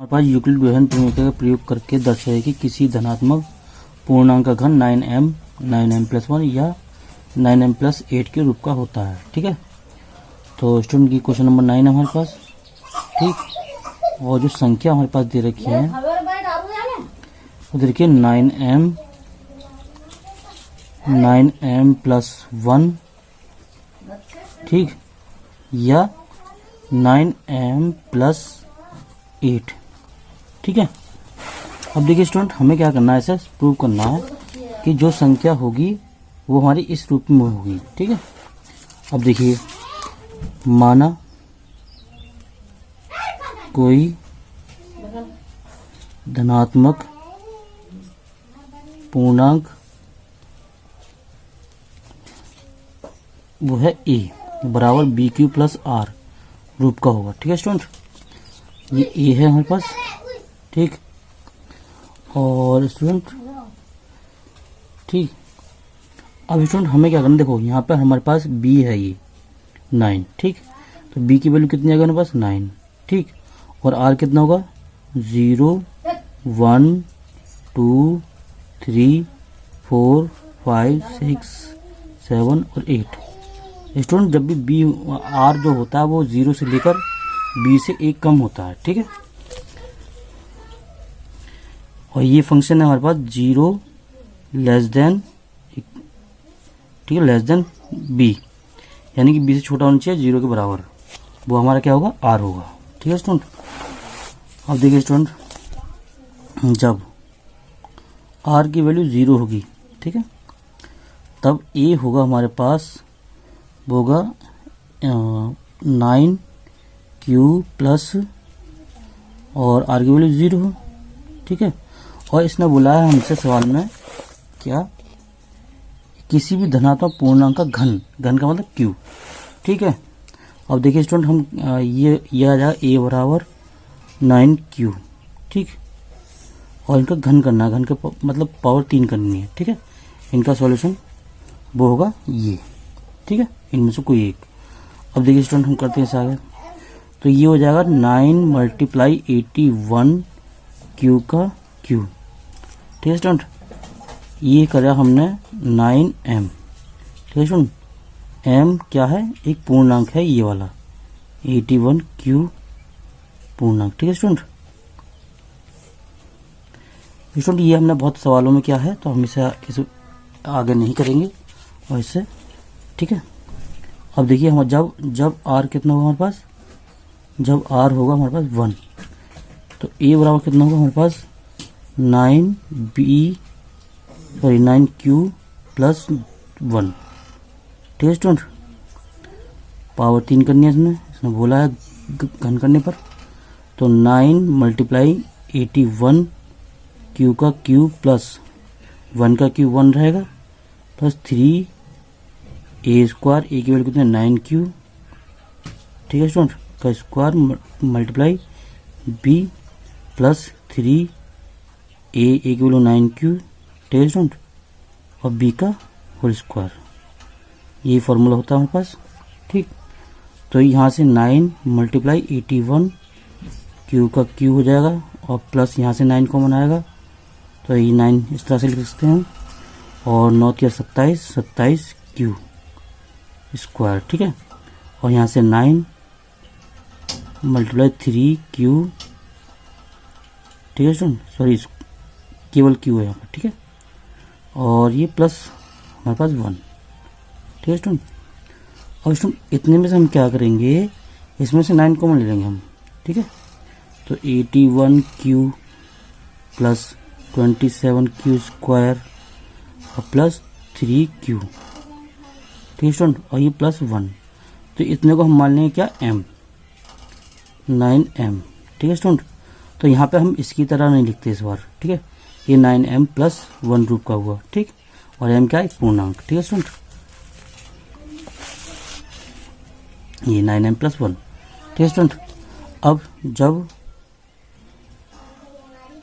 हमारे पास यूक्लिड विभाजन प्रमेय का प्रयोग करके दर्शाए कि किसी धनात्मक पूर्णांक का घन 9m प्लस 1 या 9m प्लस 8 के रूप का होता है। ठीक है, तो स्टूडेंट की क्वेश्चन नंबर 9 है हमारे पास। ठीक, और जो संख्या हमारे पास दे रखी है वो देखिए 9m प्लस 1, ठीक, या 9m प्लस 8। ठीक है, अब देखिए स्टूडेंट, हमें क्या करना है, ऐसा प्रूव करना है कि जो संख्या होगी वो हमारी इस रूप में होगी। ठीक है, अब देखिए, माना कोई धनात्मक पूर्णांक वो है a बराबर BQ प्लस R रूप का होगा। ठीक है स्टूडेंट, ये a है हमारे पास। ठीक, और स्टूडेंट, ठीक, अब स्टूडेंट हमें क्या करना, देखो यहाँ पर हमारे पास b है, ये 9। ठीक, तो b की वैल्यू कितनी आएगी हमारे पास 9। ठीक, और r कितना होगा 0 1 2 3 4 5 6 7 और 8। स्टूडेंट, जब भी b r जो होता है वो 0 से लेकर b से 1 कम होता है। ठीक है, और ये फंक्शन है हमारे पास 0 लेस देन, ठीक है, लेस देन b, यानी कि b से छोटा होना चाहिए 0 के बराबर, वो हमारा क्या होगा r होगा। ठीक है स्टूडेंट, अब देखिए स्टूडेंट, जब r की वैल्यू 0 होगी, ठीक है, तब a होगा हमारे पास, वो होगा 9q प्लस, और r की वैल्यू 0 हो। ठीक है, और इसने बोला है हमसे सवाल में क्या, किसी भी धनात्मक पूर्णांक का घन, घन का मतलब q। ठीक है, अब देखिए स्टूडेंट, हम ये आ जाएगा a बराबर 9q। ठीक, और इनका घन करना है, घन का मतलब पावर 3 करनी है। ठीक है, इनका सॉल्यूशन वो होगा ये। ठीक है, इनमें से कोई एक। अब देखिए स्टूडेंट, हम करते हैं इसे आगे, तो ये हो जाएगा 9 मल्टीप्लाई 81 q का q। ठीक है स्टूडेंट, ये करा हमने 9m। ठीक है स्टूडेंट, m क्या है, एक पूर्णांक है ये वाला, 81q पूर्णांक। ठीक है स्टूडेंट, स्टूडेंट ये हमने बहुत सवालों में किया है, तो हम इसे आगे नहीं करेंगे और इससे। ठीक है, अब देखिए, हम जब r कितना होगा हमारे पास, जब r होगा हमारे पास 1, तो a बराबर कितना होगा हमारे पास 9q प्लस 1। ठीक है स्टूडेंट, पावर 3 करनी है इसने बोला है घन करने पर, तो 9 मल्टीप्लाई 81 q का q प्लस 1 का q 1 रहेगा, प्लस 3 a स्क्वायर, a की वैल्यू कितने 9q। ठीक है स्टूडेंट, का square multiply b plus 3 a की वैल्यू 9q। ठीक है स्टूडेंट, और b का होल स्क्वायर, ये फॉर्मूला होता है हमारे पास। ठीक, तो यहाँ से 9 मल्टीप्लाई 81 q का q हो जाएगा, और प्लस यहाँ से 9 कॉमन आएगा, तो ये 9 इस तरह से लिख सकते हैं हम, और 9 या 27 q स्क्वायर। ठीक है, और यहाँ से 9 मल्टीप्लाई 3q। ठीक है स्टूडेंट, सॉरी केवल q है यहाँ पर। ठीक है, और ये प्लस हमारे पास 1। ठीक है स्टूडेंट, और स्टूडेंट इतने में से हम क्या करेंगे, इसमें से 9 कॉमन ले लेंगे हम। ठीक है, तो 81q प्लस 27q स्क्वायर और प्लस 3q। ठीक है स्टूडेंट, और ये प्लस 1, तो इतने को हम मान लेंगे क्या m, 9m। ठीक है स्टूडेंट, तो यहाँ पे हम इसकी तरह नहीं लिखते इस बार। ठीक है, ये 9m प्लस 1 रूप का हुआ। ठीक, और m क्या है, पूर्णांक। ठीक है स्टूडेंट, ये 9m प्लस 1। ठीक है स्टूडेंट, अब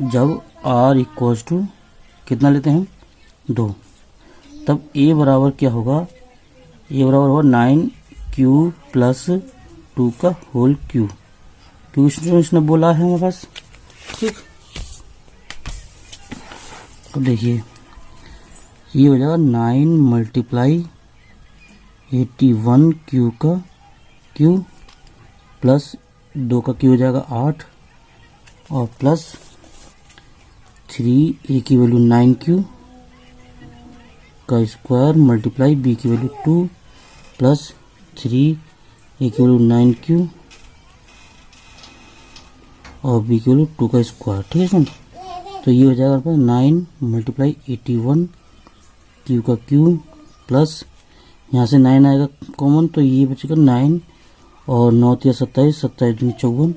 जब r इक्वल्स टू कितना लेते हैं हम 2, तब a बराबर क्या होगा, a बराबर होगा 9q प्लस 2 का होल q, क्योंकि इसने बोला है हमारे पास ठीक। तो देखिए ये हो जाएगा 9 मल्टीप्लाई 81 क्यू का क्यू प्लस 2 का क्यू हो जाएगा 8 और प्लस 3 ए की वैल्यू 9 क्यू का स्क्वायर मल्टीप्लाई बी की वैल्यू 2 प्लस 3 ए की वैल्यू 9 क्यू और बी की वैल्यू 2 का स्क्वायर। ठीक है सुन, तो ये हो जाएगा आपका 9 मल्टीप्लाई 81 क्यू का क्यू प्लस यहाँ से 9 आएगा कॉमन तो ये बचेगा 9 और 9 या 27, 27 दूनी 54।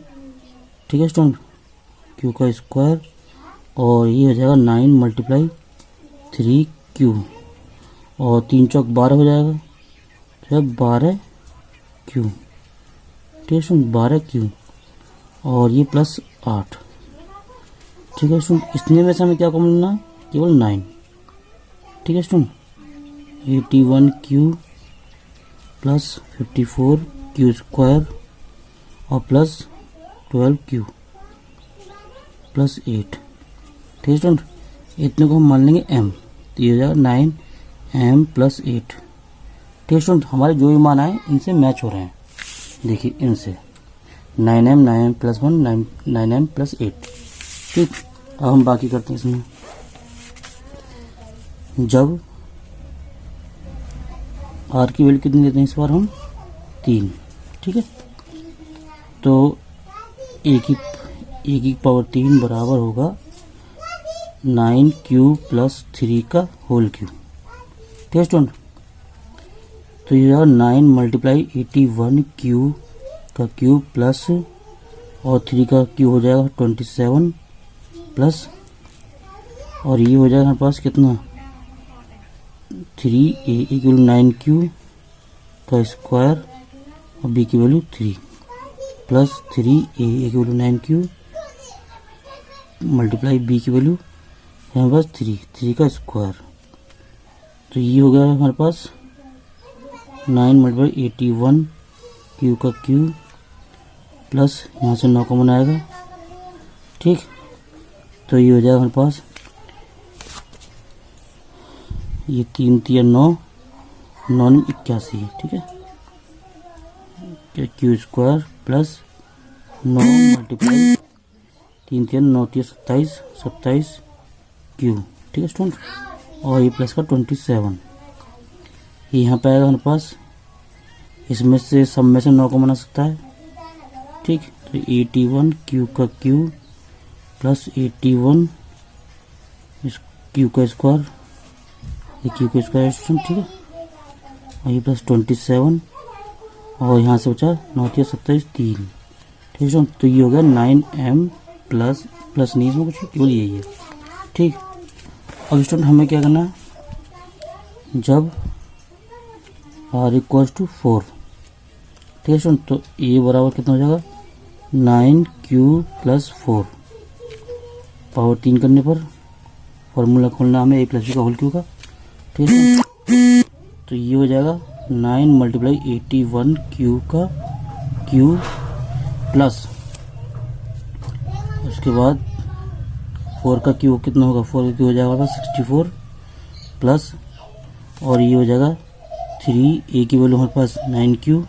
ठीक है स्टूडेंट, क्यू का स्क्वायर और ये हो जाएगा 9 मल्टीप्लाई 3 क्यू और 3 चौक 12 हो जाएगा, तो 12 क्यू। ठीक है स्टूडेंट, 12 क्यू और ये प्लस 8। ठीक है स्टूडेंट, इसमें में से हमें क्या कॉमन लेना है, केवल 9। ठीक है student, 81 Q plus 54 Q square और प्लस 12 क्यू प्लस 8। ठीक है स्टूडेंट, इतने को हम मान लेंगे m, तो ये हो जाएगा 9m प्लस 8। ठीक है स्टूडेंट, हमारे जो भी मान आए इनसे मैच हो रहे हैं। देखिए इनसे 9m 9m plus 1 9m plus 8। ठीक, अब हम बाकी करते हैं इसमें। जब r की वैल्यू कितनी देते हैं इस बार हम 3। ठीक है, तो a की पावर 3 बराबर होगा 9q प्लस 3 का होल क्यूब। ठीक है स्टूडेंट, तो ये 9 मल्टीप्लाई 81 क्यू का क्यूब प्लस और 3 का क्यूब हो जाएगा 27 प्लस और ये हो जाएगा हमारे पास कितना 3a इक्वल 9q का स्क्वायर और b की value 3 plus 3a equal 9q multiply b की वैल्यू हमारे पास 3 का स्क्वायर। तो ये हो गया हमारे पास 9 मल्टीप्लाई 81 क्यू का क्यू प्लस यहाँ से 9 कॉमन आएगा। ठीक, तो ये हो जाएगा हमारे पास ये 3 3 9 9 81। ठीक है, Q square plus 9 multiply 3 3 9 3 27 27 Q. ठीक है स्टूडेंट, और ये प्लस का 27 ये यहाँ पे आएगा हमारे पास। इसमें से सब में से 9 को बना सकता है। ठीक, तो 81 क्यू का क्यू प्लस 81 इस क्यू का स्क्वायर, ये क्यू का स्क्वायर स्टूडेंट। ठीक है, और ये प्लस 27 और यहाँ से बचा 9 3 27 3। ठीक है स्टूडेंट, तो ये हो गया 9m प्लस नहीं इसमें कुछ केवल यही है। ठीक, अब स्टूडेंट हमें क्या करना है, जब r इक्वल्स टू 4। ठीक है स्टूडेंट, तो ये बराबर कितना हो जाएगा 9q प्लस 4 पावर 3 करने पर फॉर्मूला खोलना हमें a प्लस b का होल क्यू का। ठीक है, तो ये हो जाएगा 9 मल्टीप्लाई 81 क्यू का क्यू प्लस उसके बाद 4 का क्यू कितना होगा, 4 का क्यू हो जाएगा 64 प्लस और ये हो जाएगा 3 a की वैल्यू हमारे पास 9q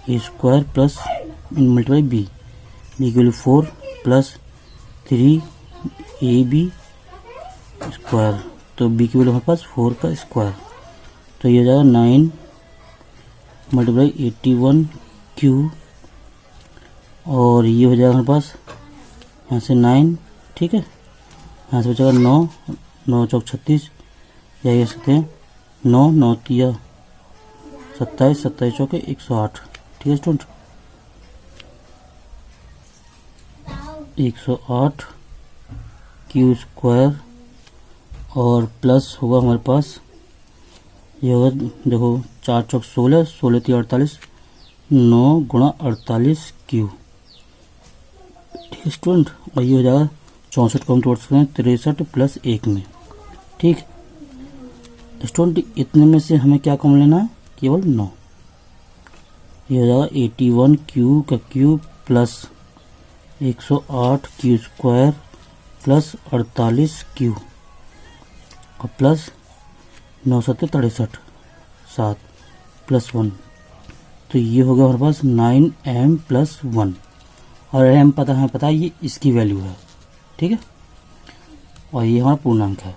ए स्क्वायर प्लस मल्टीप्लाई b की वैल्यू 4 प्लस 3ab स्क्वायर, तो b की वैल्यू हमारे पास 4 का स्क्वायर। तो ये हो जाएगा 9 मल्टीप्लाई 81 क्यू और ये हो जाएगा हमारे पास यहाँ से 9। ठीक है, यहाँ से बचेगा 9 चौक 36 या कह सकते हैं 9 9 3 27 27 चौके 108। ठीक है स्टूडेंट, 108 क्यू स्क्वायर और प्लस होगा हमारे पास ये होगा, देखो 4 चौक 16 16 3 48 9 गुणा 48 क्यू। ठीक है स्टूडेंट, और ये हो जाएगा 64 को हम तोड़ सकते हैं 63 प्लस 1 में। ठीक स्टूडेंट, इतने में से हमें क्या कम लेना है, केवल 9। ये हो जाएगा 81 क्यू का cube plus 108 Q square plus 48 Q और प्लस 9 सत्ते 63 7 प्लस 1, तो ये हो गया हमारे पास 9m प्लस 1। और m पता है ये इसकी वैल्यू है, ठीक है, और ये हमारा पूर्णांक है।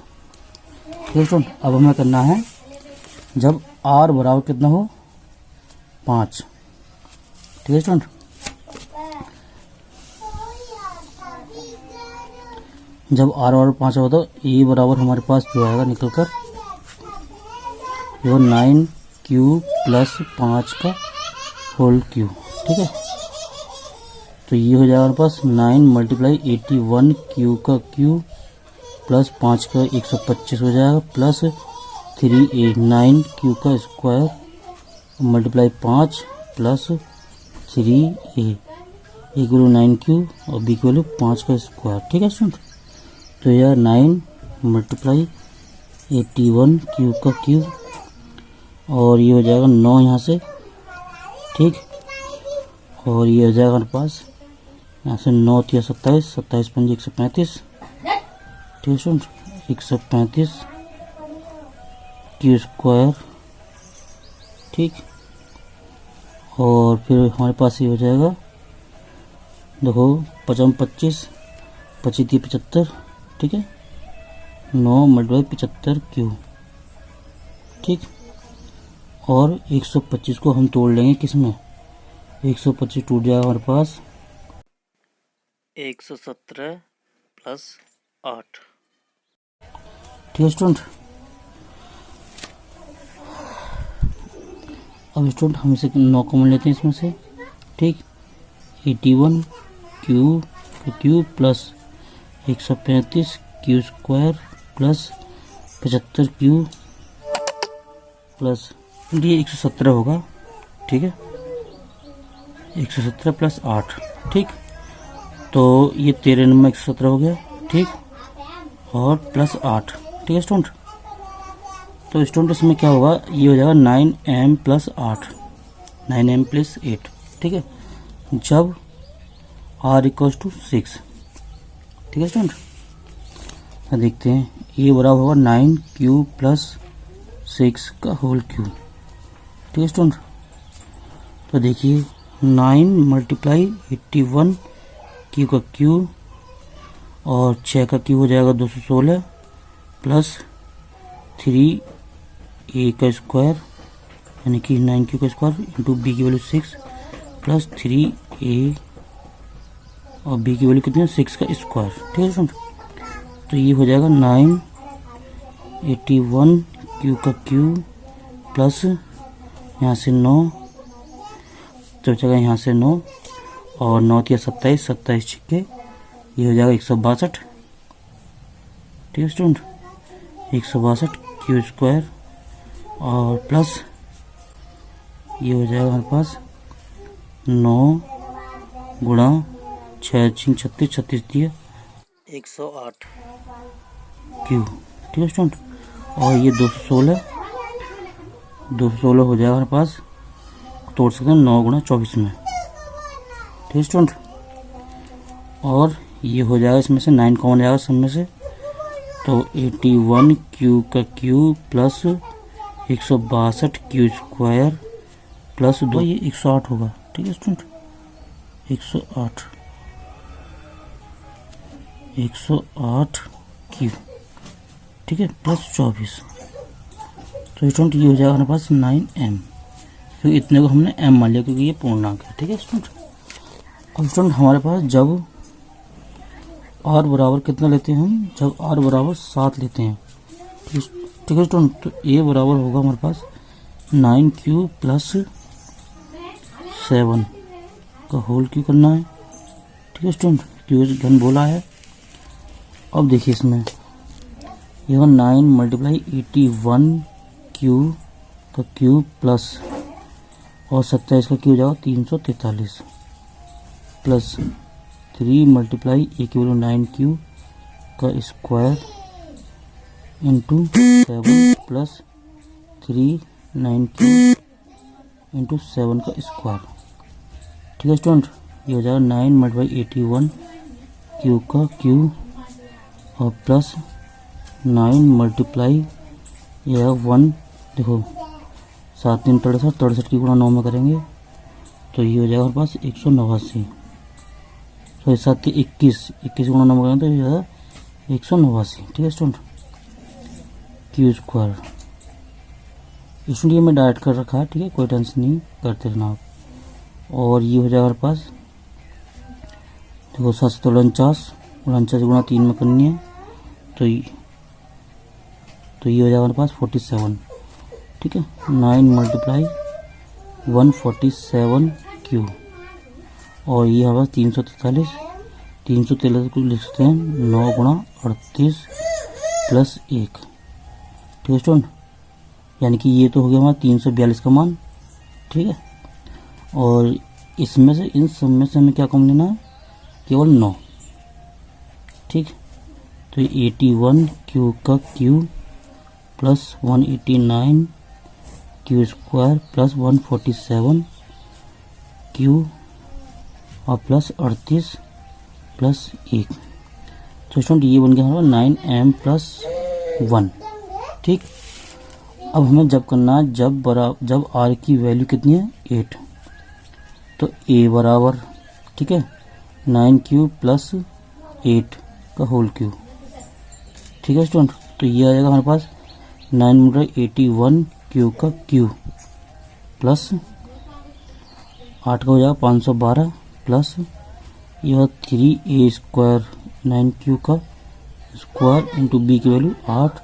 ठीक है स्टूडेंट, अब हमें करना है जब r बराबर कितना हो 5। ठीक है स्टूडेंट, जब r बराबर 5 हो तो e बराबर हमारे पास जो आएगा निकल कर जो 9q प्लस 5 का होल क्यू। ठीक है, तो ये हो जाएगा हमारे पास 9 मल्टीप्लाई 81 क्यू का क्यू प्लस 5 का 125 हो जाएगा प्लस 3a 9 क्यू का square multiply 5 plus 3a equal 9q और b इक्वल 5 का स्क्वायर। ठीक है स्टूडेंट, तो यह 9 मल्टीप्लाई 81 क्यू का क्यू और ये हो जाएगा 9 यहाँ से, ठीक, और ये हो जाएगा हमारे पास यहाँ से 9 या 27 27 5 135। ठीक है स्टूडेंट, 135 क्यू स्क्वायर, ठीक, और फिर हमारे पास ये हो जाएगा देखो 55 25 25 75। ठीक है, 9 मल्टीप्लाई 75 क्यू, ठीक, और 125 को हम तोड़ लेंगे किसमें, 125 टूट जाएगा हमारे पास 117 प्लस 8। ठीक है स्टूडेंट, अब स्टूडेंट हम इसे 9 कॉमन लेते हैं इसमें से, ठीक, 81 Q plus 135 Q square plus 75 Q plus ये 117 होगा। ठीक है, 117 प्लस 8, ठीक, तो ये 13 नंबर 117 हो गया, ठीक, और प्लस 8। ठीक है स्टूडेंट, तो स्टूडेंट इसमें क्या होगा, ये हो जाएगा 9m प्लस 8 9m प्लस 8। ठीक है, जब r इक्वल टू 6। ठीक है स्टूडेंट, देखते हैं ये बराबर होगा 9q प्लस 6 का होल क्यू। ठीक है स्टूडेंट, तो देखिए 9 मल्टीप्लाई 81 क्यू का क्यू और 6 का क्यू हो जाएगा 216 प्लस 3a का स्क्वायर यानी कि 9q का स्क्वायर इंटू बी की वैल्यू 6 प्लस 3a और b की वैल्यू कितनी है 6 का स्क्वायर। ठीक है स्टूडेंट, तो ये हो जाएगा 9 81 क्यू का क्यू प्लस यहाँ से 9 तो जगह यहाँ से 9 और 9 या 27 27 छिक्के ये हो जाएगा 162। ठीक है स्टूडेंट, 162 क्यू स्क्वायर और प्लस ये हो जाएगा हमारे पास 9 गुणा 6 36 36 दिए 108 क्यू। ठीक है स्टूडेंट, और ये 216 हो जाएगा हमारे पास, तोड़ सकते हैं 9 गुणा 24 में। ठीक है स्टूडेंट, और ये हो जाएगा इसमें से 9 कॉमन जाएगा सब में से, तो 81 क्यू का Q plus 162 Q square plus 2 ये 108 होगा। ठीक है स्टूडेंट, 108 क्यू, ठीक है, प्लस 24, तो स्टूडेंट ये हो जाएगा हमारे पास 9m, क्योंकि इतने को हमने m मान लिया क्योंकि ये पूर्णांक है। ठीक है स्टूडेंट, अब स्टूडेंट हमारे पास जब r बराबर कितना लेते हैं हम, जब r बराबर 7 लेते हैं। ठीक है स्टूडेंट, तो a बराबर होगा हमारे पास 9q प्लस 7 का होल क्यू करना है। ठीक है स्टूडेंट, क्यू घन बोला है। अब देखिए इसमें यह 9 मल्टीप्लाई 81 क्यू का क्यू प्लस और 27 का क्यू हो जाएगा 343 प्लस 3 मल्टीप्लाई ए की वैल्यू 9q का square into 7 plus 3 9q into 7 का स्क्वायर। ठीक है स्टूडेंट, ये हो जाएगा 9 मल्टीप्लाई 81 क्यू का क्यू और प्लस 9 मल्टीप्लाई यह 1, देखो 7 3 63, 63 की गुणा 9 में करेंगे तो ये हो जाएगा हमारे पास 189, तो 7 21, 21 गुणा 9 में करेंगे तो ये हो जाएगा 189। ठीक है स्टूडेंट, क्यू स्क्वायर। इसलिए मैं डाइट कर रखा है, ठीक है, कोई टेंशन नहीं, करते रहना आप। और ये हो जाएगा हमारे पास, देखो 7 49, 49 गुणा 3 में करनी है तो ये हो जाएगा हमारे पास 47। ठीक है, 9 मल्टीप्लाई 147 क्यू, और ये हमारे पास 343, 343 को लिख सकते हैं 9 गुणा 38 प्लस 1। ठीक है स्टूडेंट, यानी कि ये तो हो गया हमारा 342 का मान। ठीक है, और इसमें से इन सब में से हमें क्या कम लेना है, केवल 9। ठीक, तो 81 क्यू का Q plus 189 Q square plus 147 Q और प्लस 38 प्लस 1। तो स्टूडेंट ये बन गया हमारा 9m प्लस 1। ठीक, अब हमें जब करना है जब r की वैल्यू कितनी है 8, तो a बराबर, ठीक है, 9q प्लस 8 का होल क्यू। ठीक है स्टूडेंट, तो ये आ जाएगा हमारे पास 981 क्यू का क्यू प्लस 8 का हो जाएगा 512 प्लस यह 3a स्क्वायर 9q का स्क्वायर इंटू बी की वैल्यू 8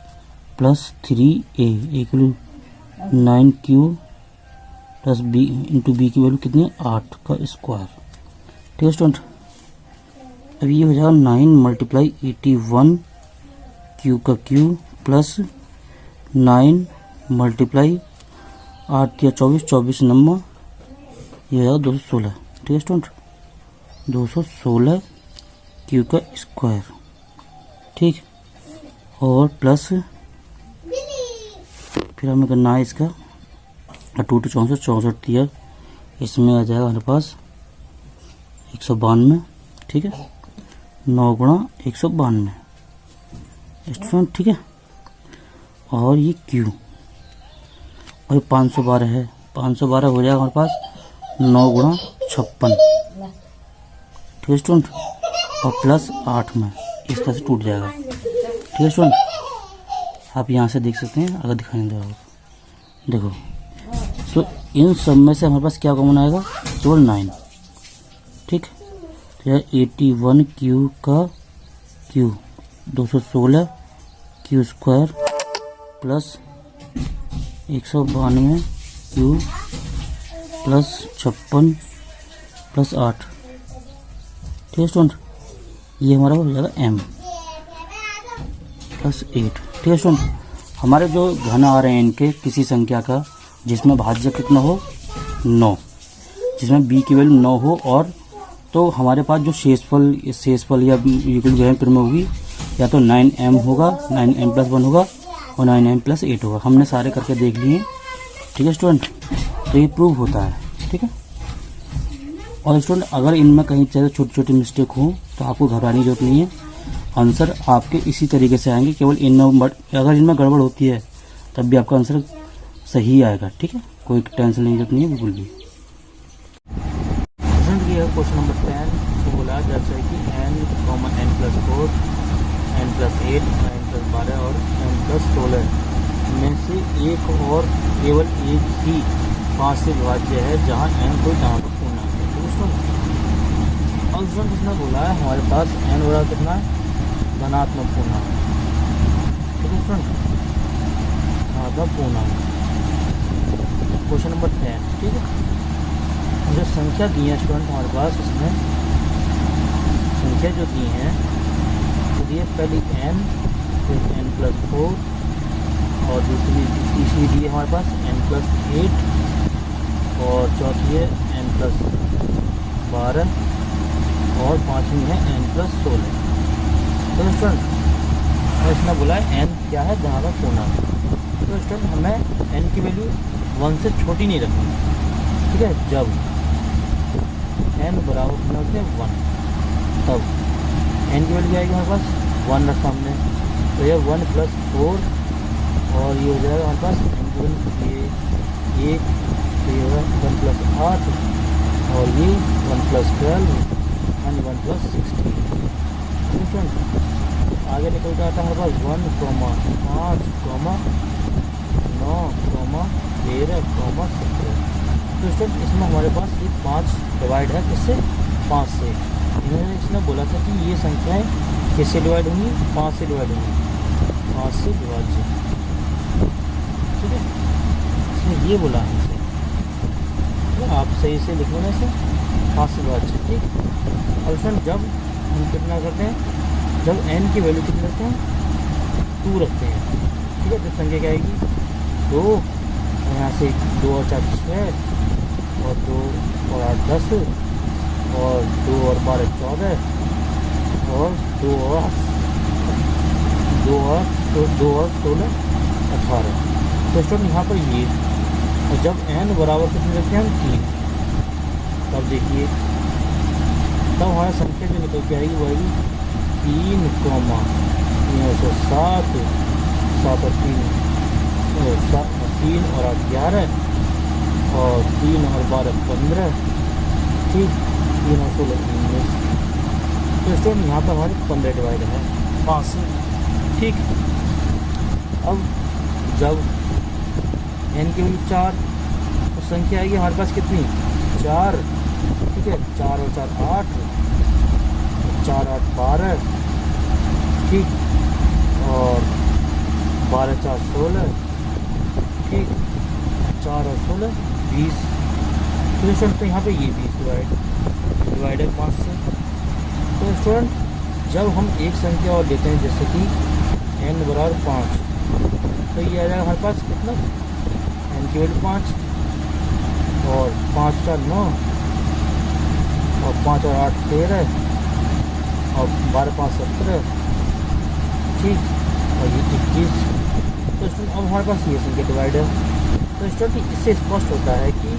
प्लस 3a की value 9q plus B into B की वैल्यू कितनी है 8 का स्क्वायर। ठीक है स्टूडेंट, अब ये हो जाएगा 9 मल्टीप्लाई 81 क्यू का क्यू प्लस 9 मल्टीप्लाई 8 या 24, 24 नंबर, ये है 216। ठीक है स्टूडेंट, 216 क्यू का स्क्वायर। ठीक, और प्लस फिर हमें करना है इसका 2 to 64, 64 दिया, इसमें आ जाएगा हमारे पास 192। ठीक है, 9 गुणा 192 स्टूडेंट। ठीक है, और ये क्यू और 512 है, 512 हो जाएगा हमारे पास 9 गुणा 56। ठीक है स्टूडेंट, और प्लस 8 में इस तरह से टूट जाएगा। ठीक है स्टूडेंट, आप यहाँ से देख सकते हैं, अगर दिखाई दे रहा हो देखो, तो इन सब में से हमारे पास क्या कॉमन आएगा, केवल 9। ठीक, तो 81 क्यू का Q 216 Q square plus 192 Q plus 56 plus 8। ठीक है स्टूडेंट, ये हमारा हो जाएगा m प्लस 8। ठीक है स्टूडेंट, हमारे जो घन आ रहे हैं इनके किसी संख्या का जिसमें भाज्य कितना हो 9, जिसमें b की वैल्यू 9 हो, और तो हमारे पास जो शेषफल या युगल जो है क्रम होगी, या तो 9m होगा, 9m प्लस 1 होगा और 9m प्लस 8 होगा। हमने सारे करके देख लिए। ठीक है स्टूडेंट, तो ये प्रूव होता है। ठीक है, और स्टूडेंट अगर इनमें कहीं चाहे छोटी छोटी मिस्टेक हो तो आपको घबराने की जरूरत नहीं है, आंसर आपके इसी तरीके से आएंगे। केवल इनमें अगर इनमें गड़बड़ होती है तब भी आपका आंसर सही आएगा। ठीक है, कोई टेंशन लेने की जरूरत नहीं है बिल्कुल भी। क्वेश्चन नंबर 10 से बोला जैसे कि n, n plus 4, n plus 8, n plus 12 और n प्लस 16 में से एक और केवल एक ही 5 से विभाज्य है जहाँ n कोई धनात्मक पूर्णांक है। तो उसको ऑप्शन किसने बोला है, हमारे पास n बराबर कितना है, धनात्मक पूर्णांक। ठीक है स्टूडेंट, धनात्मक पूर्णांक। Question number 10। ठीक है, जो संख्या दी है स्टूडेंट हमारे पास, इसमें संख्या जो दी है तो दी है पहली n, फिर n प्लस 4, और तीसरी दी है हमारे पास n प्लस 8, और चौथी है n प्लस 12, और पाँचवीं है n प्लस 16। तो स्टूडेंट इसने बोला है n क्या है, धनात्मक पूर्णांक। तो स्टूडेंट हमें n की वैल्यू 1 से छोटी नहीं रखनी। ठीक है, जब n बराबर कितना होते हैं 1, तब n की वैल्यू क्या आएगी हमारे पास 1 रखा हमने, तो ये 1 + 4 और ये हो जाएगा हमारे पास n की वैल्यू ये 1, तो ये होगा 1 + 8 और ये 1 + 12 यानी 1 + 16। आगे निकल के आता है हमारे पास 1, 5, 9, 13, 17। तो स्टूडेंट इसमें हमारे पास ये 5 डिवाइड है, किससे 5 से। इन्होंने इसने बोला था कि ये संख्याएं किससे डिवाइड होंगी 5 से डिवाइड होंगी, 5 से विभाज्य, ठीक है, इसने ये बोला है इसे, तो आप सही से लिख लेना इसे 5 से विभाज्य, ठीक। अब स्टूडेंट जब हम कितना करते हैं, जब n की वैल्यू कितनी रखते हैं 2 रखते हैं, ठीक है, तो संख्या क्या आएगी 2, यहाँ से 2 और 4 6 और 2 और 8 10 और 2 और 12 14 और 2 और 16 18। तो स्टूडेंट यहाँ पर ये, और जब n बराबर कितने रखते हैं हम 3, तब देखिए तब हमारा संख्या जो निकल के आएगी वो आएगी 3, 7 और 3 और 8 11 और 3 और 12 15, ठीक, 3 और 16 19। तो स्टूडेंट यहाँ पर हमारे 15 डिवाइड है 5 से, ठीक। अब जब n की वैल्यू 4, तो संख्या आएगी हमारे पास कितनी 4, ठीक है, 4 और 4 8, 4 8 12, ठीक, और 12 4 16, ठीक, 4 और 16 20। तो स्टूडेंट तो यहाँ पे ये 20 डिवाइड है 5 से। तो स्टूडेंट जब हम एक संख्या और लेते हैं जैसे कि n बराबर 5, तो ये आ जाएगा हमारे पास कितना n की वैल्यू 5 और 5 4 9 और 5 और 8 13 और 12 5 17, ठीक, और ये 21। तो स्टूडेंट अब हमारे पास ये संख्या डिवाइड है। तो स्टूडेंट इससे स्पष्ट होता है कि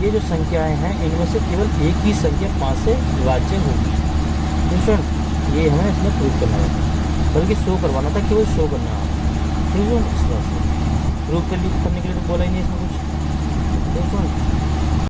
ये जो संख्याएं हैं इनमें से केवल एक ही संख्या 5 से विभाज्य होगी। तो स्टूडेंट ये हमें इसमें प्रूव करना था, बल्कि शो करवाना था, केवल शो करना है, ठीक है। इस तरह से प्रूव करने के लिए तो बोला ही नहीं इसमें कुछ। तो स्टूडेंट